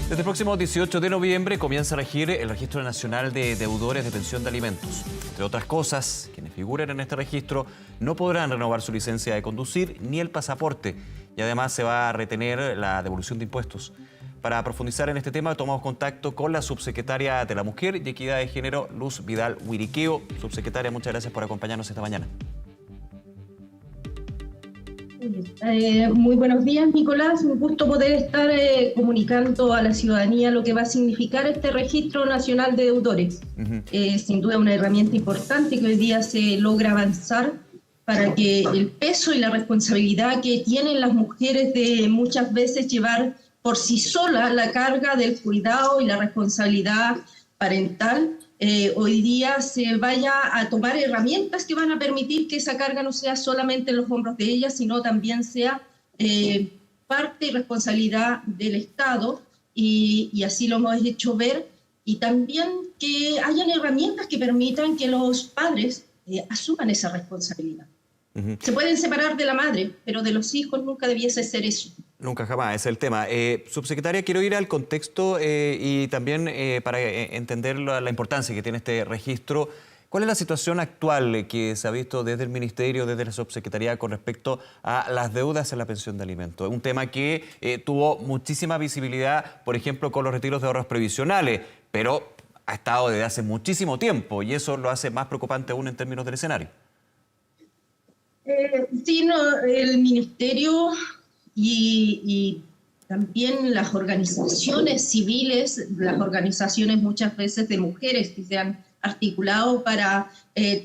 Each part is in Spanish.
Desde el próximo 18 de noviembre comienza a regir el Registro Nacional de Deudores de Pensión de Alimentos. Entre otras cosas, quienes figuren en este registro no podrán renovar su licencia de conducir ni el pasaporte, y además se va a retener la devolución de impuestos. Para profundizar en este tema, tomamos contacto con la subsecretaria de la Mujer y Equidad de Género, Luz Vidal Huiriqueo. Subsecretaria, muchas gracias por acompañarnos esta mañana. Muy buenos días, Nicolás. Un gusto poder estar comunicando a la ciudadanía lo que va a significar este Registro Nacional de Deudores. Sin duda una herramienta importante que hoy día se logra avanzar para que el peso y la responsabilidad que tienen las mujeres de muchas veces llevar por sí sola la carga del cuidado y la responsabilidad parental, hoy día se vaya a tomar herramientas que van a permitir que esa carga no sea solamente en los hombros de ellas, sino también sea parte y responsabilidad del Estado, y así lo hemos hecho ver, y también que hayan herramientas que permitan que los padres asuman esa responsabilidad. Se pueden separar de la madre, pero de los hijos nunca debiese ser eso. Nunca jamás, ese es el tema. Subsecretaria, quiero ir al contexto y también para entender la importancia que tiene este registro. ¿Cuál es la situación actual que se ha visto desde el Ministerio, desde la Subsecretaría con respecto a las deudas en la pensión de alimentos? Es un tema que tuvo muchísima visibilidad, por ejemplo, con los retiros de ahorros previsionales, pero ha estado desde hace muchísimo tiempo y eso lo hace más preocupante aún en términos del escenario. Sí, no, el Ministerio y también las organizaciones civiles, las organizaciones muchas veces de mujeres que se han articulado para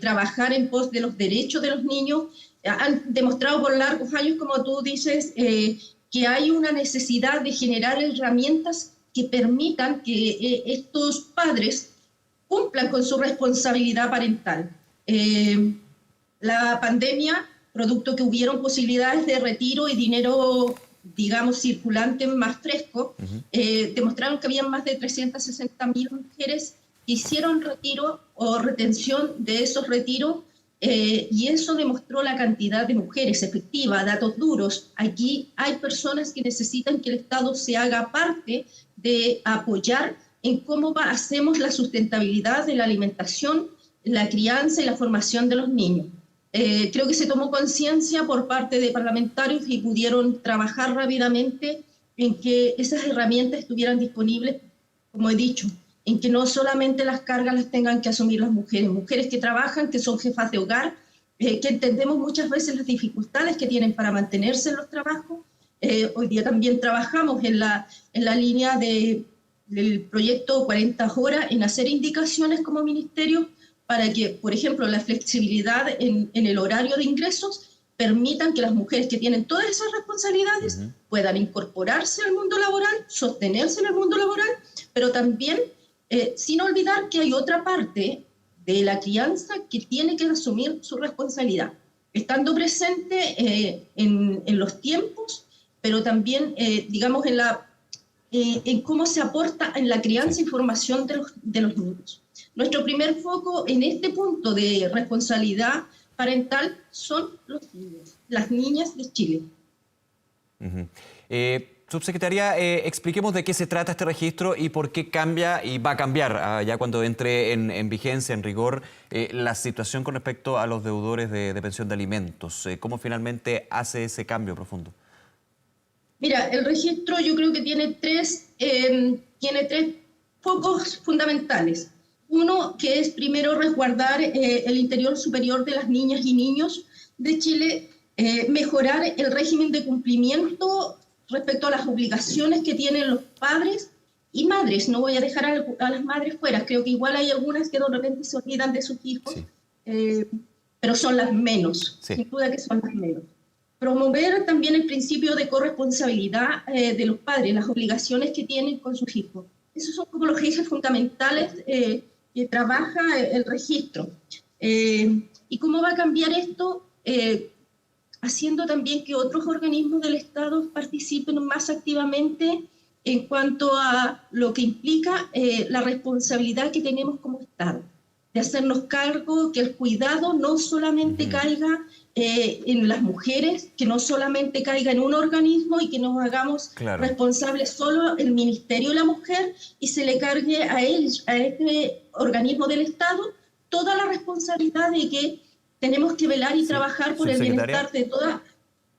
trabajar en pos de los derechos de los niños, han demostrado por largos años, como tú dices, que hay una necesidad de generar herramientas que permitan que estos padres cumplan con su responsabilidad parental. La pandemia, producto que hubieron posibilidades de retiro y dinero, digamos, circulante más fresco, demostraron que había más de 360.000 mujeres que hicieron retiro o retención de esos retiros, y eso demostró la cantidad de mujeres efectiva, datos duros. Aquí hay personas que necesitan que el Estado se haga parte de apoyar en cómo hacemos la sustentabilidad de la alimentación, la crianza y la formación de los niños. Creo que se tomó conciencia por parte de parlamentarios y pudieron trabajar rápidamente en que esas herramientas estuvieran disponibles, como he dicho, en que no solamente las cargas las tengan que asumir las mujeres que trabajan, que son jefas de hogar, que entendemos muchas veces las dificultades que tienen para mantenerse en los trabajos. Hoy día también trabajamos en la línea del proyecto 40 horas en hacer indicaciones como ministerio para que, por ejemplo, la flexibilidad en el horario de ingresos permitan que las mujeres que tienen todas esas responsabilidades puedan incorporarse al mundo laboral, sostenerse en el mundo laboral, pero también sin olvidar que hay otra parte de la crianza que tiene que asumir su responsabilidad, estando presente en los tiempos, pero también, digamos, en cómo se aporta en la crianza y formación de los niños. Nuestro primer foco en este punto de responsabilidad parental son los niños, las niñas de Chile. Subsecretaria, expliquemos de qué se trata este registro y por qué cambia y va a cambiar ya cuando entre en vigencia, en rigor, la situación con respecto a los deudores de pensión de alimentos. ¿Cómo finalmente hace ese cambio profundo? Mira, el registro yo creo que tiene tres focos fundamentales. Uno, que es primero resguardar el interior superior de las niñas y niños de Chile, mejorar el régimen de cumplimiento respecto a las obligaciones que tienen los padres y madres. No voy a dejar a las madres fuera, creo que igual hay algunas que de repente se olvidan de sus hijos, pero son las menos, sin duda que son las menos. Promover también el principio de corresponsabilidad de los padres, las obligaciones que tienen con sus hijos. Esos son como los ejes fundamentales que trabaja el registro. ¿Y cómo va a cambiar esto? Haciendo también que otros organismos del Estado participen más activamente en cuanto a lo que implica la responsabilidad que tenemos como Estado, de hacernos cargo que el cuidado no solamente caiga en las mujeres, que no solamente caiga en un organismo y que nos hagamos responsables solo el Ministerio de la Mujer y se le cargue a este organismo del Estado toda la responsabilidad de que tenemos que velar y trabajar por el bienestar de todas.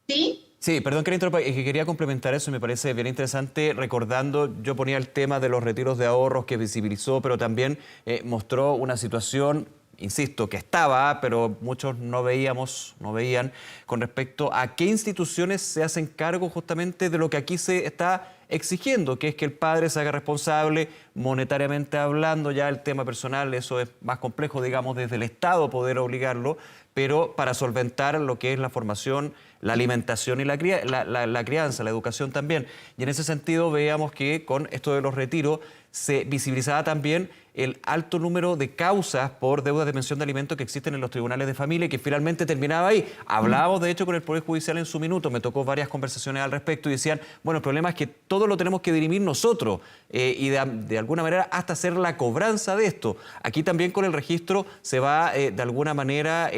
¿Sí? Sí, perdón que le interrumpa, es que quería complementar eso, me parece bien interesante, recordando, yo ponía el tema de los retiros de ahorros que visibilizó, pero también mostró una situación, insisto, que estaba, pero muchos no veían, con respecto a qué instituciones se hacen cargo justamente de lo que aquí se está exigiendo, que es que el padre se haga responsable monetariamente hablando. Ya el tema personal, eso es más complejo, digamos, desde el Estado poder obligarlo, pero para solventar lo que es la formación, la alimentación y la crianza, la educación también. Y en ese sentido veíamos que con esto de los retiros se visibilizaba también el alto número de causas por deudas de pensión de alimentos que existen en los tribunales de familia y que finalmente terminaba ahí. Hablábamos, de hecho, con el Poder Judicial en su minuto, me tocó varias conversaciones al respecto y decían, bueno, el problema es que todo lo tenemos que dirimir nosotros y de alguna manera hasta hacer la cobranza de esto. Aquí también con el registro se va de alguna manera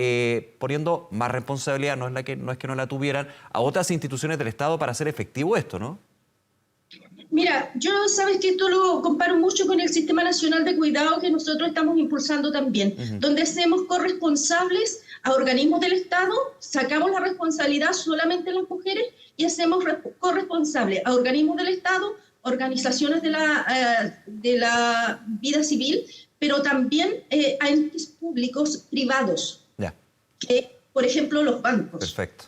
poniendo más responsabilidad, no es que no la tuvieran, a otras instituciones del Estado para hacer efectivo esto, ¿no? Mira, yo sabes que esto lo comparo mucho con el Sistema Nacional de Cuidado que nosotros estamos impulsando también, donde hacemos corresponsables a organismos del Estado, sacamos la responsabilidad solamente de las mujeres y hacemos corresponsables a organismos del Estado, organizaciones de la vida civil, pero también a entes públicos privados, que, por ejemplo, los bancos. Perfecto.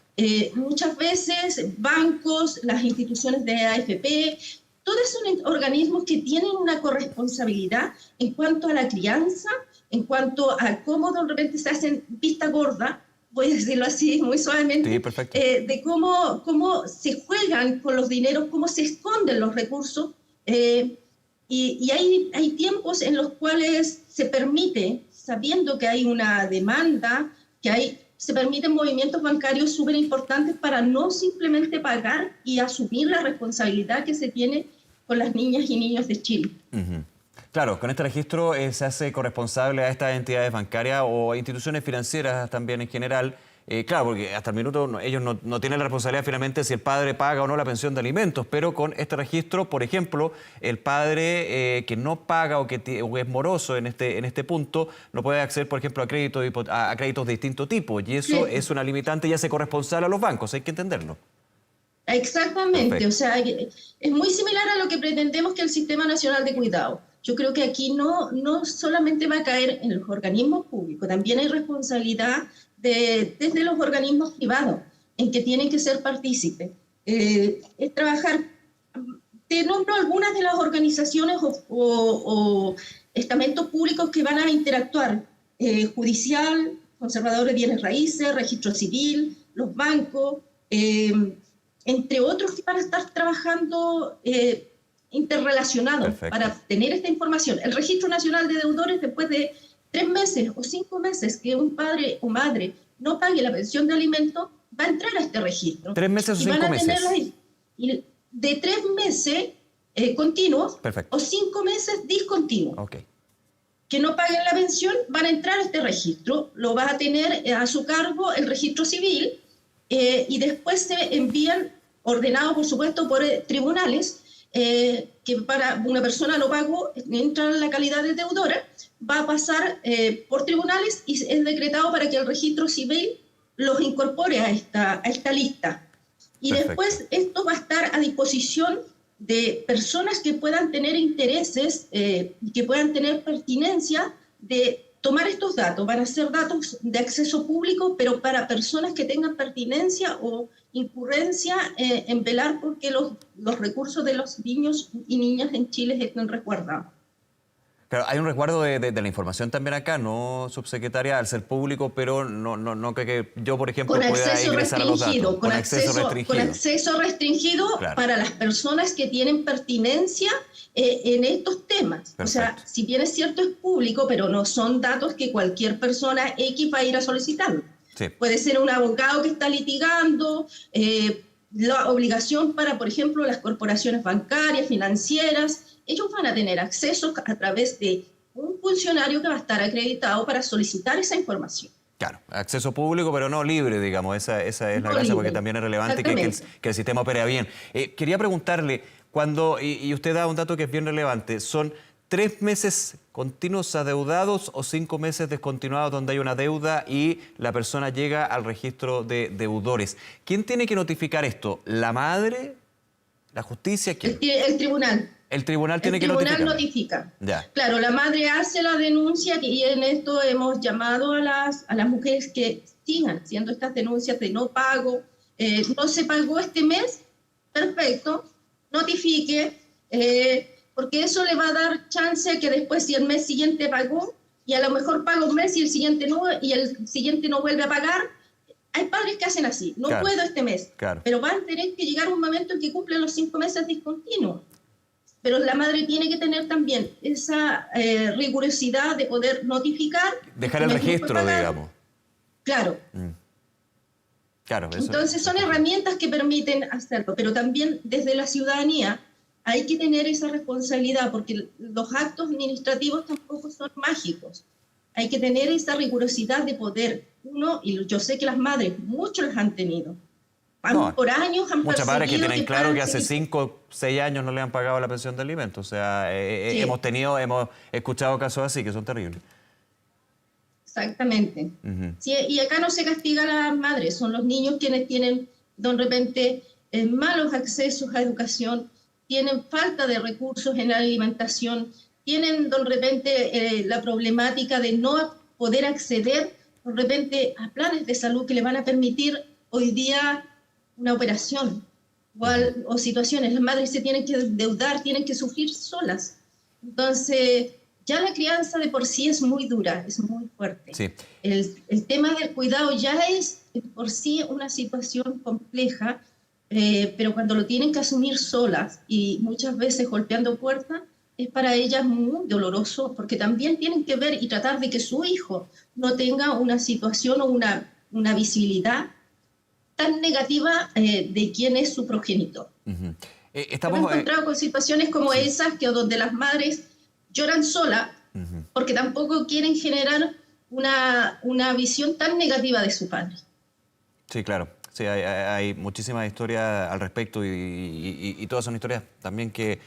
Muchas veces bancos, las instituciones de AFP, todos son organismos que tienen una corresponsabilidad en cuanto a la crianza, en cuanto a cómo de repente se hacen vista gorda, voy a decirlo así muy suavemente, sí, perfecto. De cómo se juegan con los dineros, cómo se esconden los recursos. Y hay tiempos en los cuales se permite, sabiendo que hay una demanda, se permiten movimientos bancarios súper importantes para no simplemente pagar y asumir la responsabilidad que se tiene con las niñas y niños de Chile. Claro, con este registro se hace corresponsable a estas entidades bancarias o instituciones financieras también en general. Claro, porque hasta el minuto ellos no tienen la responsabilidad finalmente si el padre paga o no la pensión de alimentos, pero con este registro, por ejemplo, el padre que no paga o que es moroso en este punto, no puede acceder, por ejemplo, a créditos de distinto tipo, y eso es una limitante y hace corresponsable a los bancos, hay que entenderlo. Exactamente, perfecto. O sea, es muy similar a lo que pretendemos que el Sistema Nacional de Cuidado. Yo creo que aquí no solamente va a caer en los organismos públicos, también hay responsabilidad desde los organismos privados, en que tienen que ser partícipes. Es trabajar, te nombro algunas de las organizaciones o estamentos públicos que van a interactuar, judicial, conservador de bienes raíces, registro civil, los bancos, entre otros que van a estar trabajando interrelacionados. Perfecto. Para tener esta información. El Registro Nacional de Deudores, después de 3 meses o 5 meses que un padre o madre no pague la pensión de alimentos, va a entrar a este registro. 3 meses o 5 meses. De 3 meses continuos. Perfecto. O 5 meses discontinuos. Okay. Que no paguen la pensión van a entrar a este registro. Lo va a tener a su cargo el registro civil y después se envían, ordenado por supuesto por tribunales, que para una persona no pagó, entra en la calidad de deudora, va a pasar por tribunales y es decretado para que el registro civil los incorpore a esta lista. Y perfecto. Después esto va a estar a disposición de personas que puedan tener intereses, que puedan tener pertinencia de tomar estos datos. Van a ser datos de acceso público, pero para personas que tengan pertinencia o incurrencia en velar porque los recursos de los niños y niñas en Chile estén resguardados. Claro, hay un resguardo de la información también acá, ¿no, subsecretaria? Al ser público, pero no creo que yo, por ejemplo, pueda ingresar a los datos. Con acceso restringido claro. Para las personas que tienen pertinencia en estos temas. Perfecto. O sea, si bien es cierto es público, pero no son datos que cualquier persona X va a ir a solicitar. Sí. Puede ser un abogado que está litigando, la obligación para, por ejemplo, las corporaciones bancarias, financieras. Ellos van a tener acceso a través de un funcionario que va a estar acreditado para solicitar esa información. Claro, acceso público, pero no libre, digamos. Esa es la No gracia, porque libre. también es relevante que el sistema opere bien. Quería preguntarle, y usted da un dato que es bien relevante, ¿son 3 meses continuos adeudados o 5 meses descontinuados donde hay una deuda y la persona llega al registro de deudores? ¿Quién tiene que notificar esto? ¿La madre? ¿La justicia? ¿Quién? El tribunal. El tribunal tiene El que tribunal notificar. notifica. Ya. Claro, la madre hace la denuncia y en esto hemos llamado a las mujeres que sigan haciendo estas denuncias de no pago. No se pagó este mes, perfecto, notifique, porque eso le va a dar chance a que después, si el mes siguiente pagó y a lo mejor paga un mes y el siguiente no vuelve a pagar. Hay padres que hacen así, no Claro. puedo este mes, Claro. pero van a tener que llegar un momento en que cumplen los 5 meses discontinuos. Pero la madre tiene que tener también esa rigurosidad de poder notificar. Dejar el registro, digamos. Claro. Claro. Eso, Entonces son herramientas que permiten hacerlo, pero también desde la ciudadanía hay que tener esa responsabilidad, porque los actos administrativos tampoco son mágicos. Hay que tener esa rigurosidad de poder. Y yo sé que las madres, muchos las han tenido. Por años han muchas padres que tienen claro que hace seguir. 5 o 6 años no le han pagado la pensión de alimentos. O sea, Sí. hemos escuchado casos así que son terribles. Exactamente. Sí, y acá no se castiga a las madres, son los niños quienes tienen de repente malos accesos a educación, tienen falta de recursos en la alimentación, tienen de repente la problemática de no poder acceder de repente a planes de salud que le van a permitir hoy día una operación o situaciones. Las madres se tienen que endeudar, tienen que sufrir solas. Entonces, ya la crianza de por sí es muy dura, es muy fuerte. Sí. El tema del cuidado ya es por sí una situación compleja, pero cuando lo tienen que asumir solas y muchas veces golpeando puertas, es para ellas muy doloroso, porque también tienen que ver y tratar de que su hijo no tenga una situación o una visibilidad tan negativa de quién es su progenitor. Hemos encontrado con situaciones como esas, que donde las madres lloran solas porque tampoco quieren generar una visión tan negativa de su padre. Sí, claro. Sí, hay muchísimas historias al respecto y todas son historias también que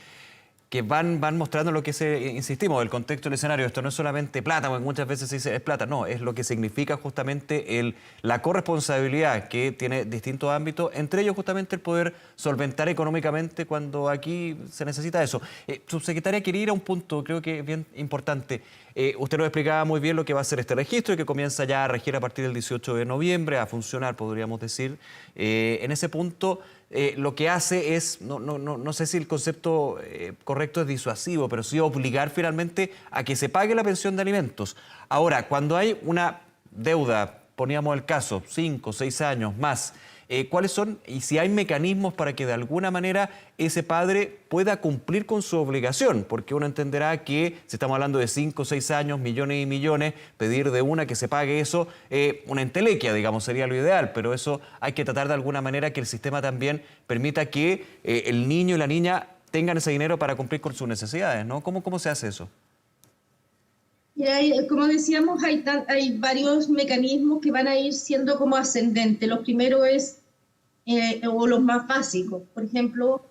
van mostrando lo que insistimos, el contexto del escenario. Esto no es solamente plata, porque muchas veces se dice es plata, no, es lo que significa justamente la corresponsabilidad que tiene distintos ámbitos, entre ellos justamente el poder solventar económicamente cuando aquí se necesita eso. Subsecretaria, quería ir a un punto, creo que es bien importante. Usted nos explicaba muy bien lo que va a ser este registro y que comienza ya a regir a partir del 18 de noviembre, a funcionar, podríamos decir. En ese punto, lo que hace es, no sé si el concepto correcto es disuasivo, pero sí obligar finalmente a que se pague la pensión de alimentos. Ahora, cuando hay una deuda, poníamos el caso, 5 o 6 años más, ¿cuáles son y si hay mecanismos para que de alguna manera ese padre pueda cumplir con su obligación? Porque uno entenderá que si estamos hablando de 5 o 6 años, millones y millones, pedir de una que se pague eso, una entelequia, digamos, sería lo ideal, pero eso hay que tratar de alguna manera que el sistema también permita que el niño y la niña tengan ese dinero para cumplir con sus necesidades, ¿no? ¿Cómo se hace eso? Como decíamos, hay varios mecanismos que van a ir siendo como ascendentes. Los primeros o los más básicos, por ejemplo,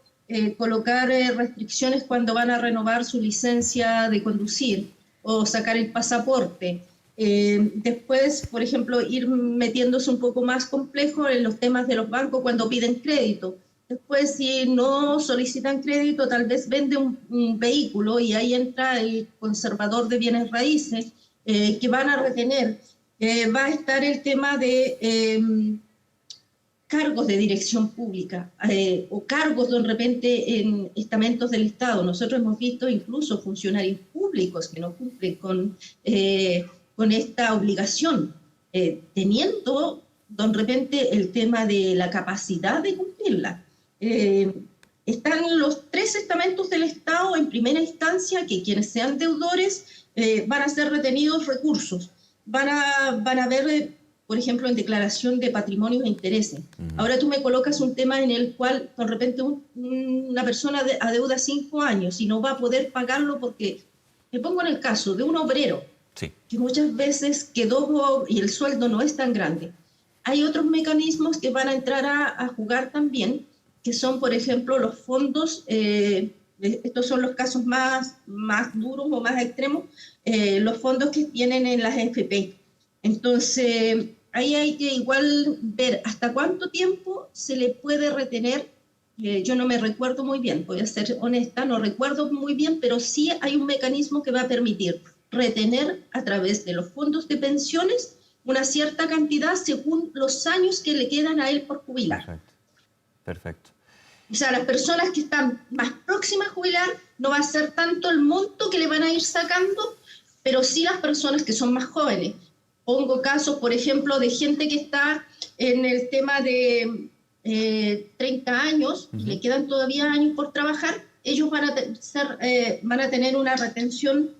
colocar restricciones cuando van a renovar su licencia de conducir o sacar el pasaporte. Después, por ejemplo, ir metiéndose un poco más complejo en los temas de los bancos cuando piden crédito. Después, si no solicitan crédito, tal vez vende un vehículo y ahí entra el conservador de bienes raíces que van a retener. Va a estar el tema de cargos de dirección pública o cargos de repente en estamentos del Estado. Nosotros hemos visto incluso funcionarios públicos que no cumplen con esta obligación, teniendo de repente el tema de la capacidad de cumplirla. Están los 3 estamentos del Estado en primera instancia que quienes sean deudores van a ser retenidos recursos, van a ver, por ejemplo, en declaración de patrimonios e intereses. Ahora tú me colocas un tema en el cual de repente una persona adeuda 5 años y no va a poder pagarlo porque, me pongo en el caso de un obrero Sí. que muchas veces quedó y el sueldo no es tan grande. Hay otros mecanismos que van a entrar a jugar también, que son, por ejemplo, los fondos, estos son los casos más duros o más extremos, los fondos que tienen en las AFP. Entonces, ahí hay que igual ver hasta cuánto tiempo se le puede retener. Yo no me recuerdo muy bien, voy a ser honesta, no recuerdo muy bien, pero sí hay un mecanismo que va a permitir retener a través de los fondos de pensiones una cierta cantidad según los años que le quedan a él por jubilar. Perfecto. Perfecto. O sea, las personas que están más próximas a jubilar no va a ser tanto el monto que le van a ir sacando, pero sí las personas que son más jóvenes. Pongo casos, por ejemplo, de gente que está en el tema de 30 años, y le quedan todavía años por trabajar, ellos van a tener una retención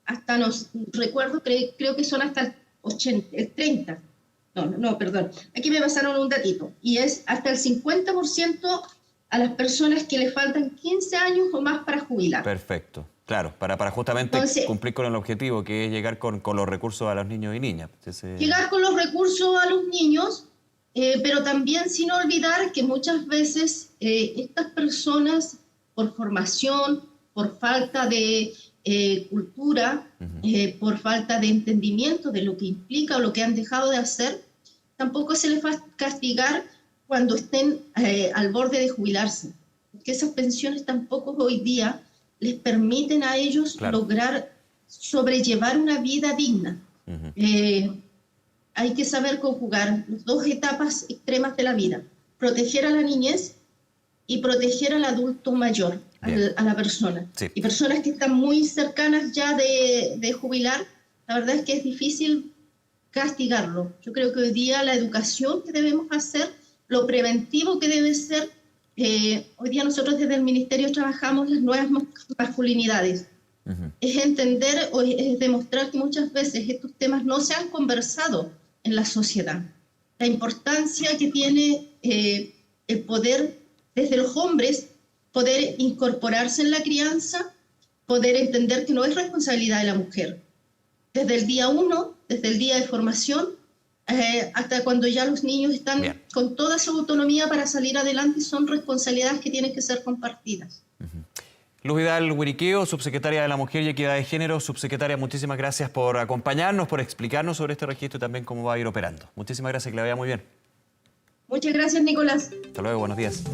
hasta, no recuerdo, creo que son hasta el 30. No, perdón. Aquí me pasaron un datito. Y es hasta el 50% a las personas que le faltan 15 años o más para jubilar. Perfecto. Claro, para justamente Entonces, cumplir con el objetivo, que es llegar con los recursos a los niños y niñas. Llegar con los recursos a los niños, pero también sin olvidar que muchas veces estas personas, por formación, por falta de cultura, por falta de entendimiento de lo que implica o lo que han dejado de hacer, tampoco se les va a castigar cuando estén al borde de jubilarse, porque esas pensiones tampoco hoy día les permiten a ellos lograr sobrellevar una vida digna. Hay que saber conjugar las dos etapas extremas de la vida, proteger a la niñez y proteger al adulto mayor, a la persona. Sí. Y personas que están muy cercanas ya de jubilar, la verdad es que es difícil castigarlo. Yo creo que hoy día la educación que debemos hacer, lo preventivo que debe ser, hoy día nosotros desde el Ministerio trabajamos las nuevas masculinidades. Es entender o es demostrar que muchas veces estos temas no se han conversado en la sociedad. La importancia que tiene el poder, desde los hombres, poder incorporarse en la crianza, poder entender que no es responsabilidad de la mujer. Desde el día 1, desde el día de formación, hasta cuando ya los niños están con toda su autonomía para salir adelante, son responsabilidades que tienen que ser compartidas. Luz Vidal Wiriqueo, subsecretaria de la Mujer y Equidad de Género. Subsecretaria, muchísimas gracias por acompañarnos, por explicarnos sobre este registro y también cómo va a ir operando. Muchísimas gracias, que le vaya muy bien. Muchas gracias, Nicolás. Hasta luego, buenos días.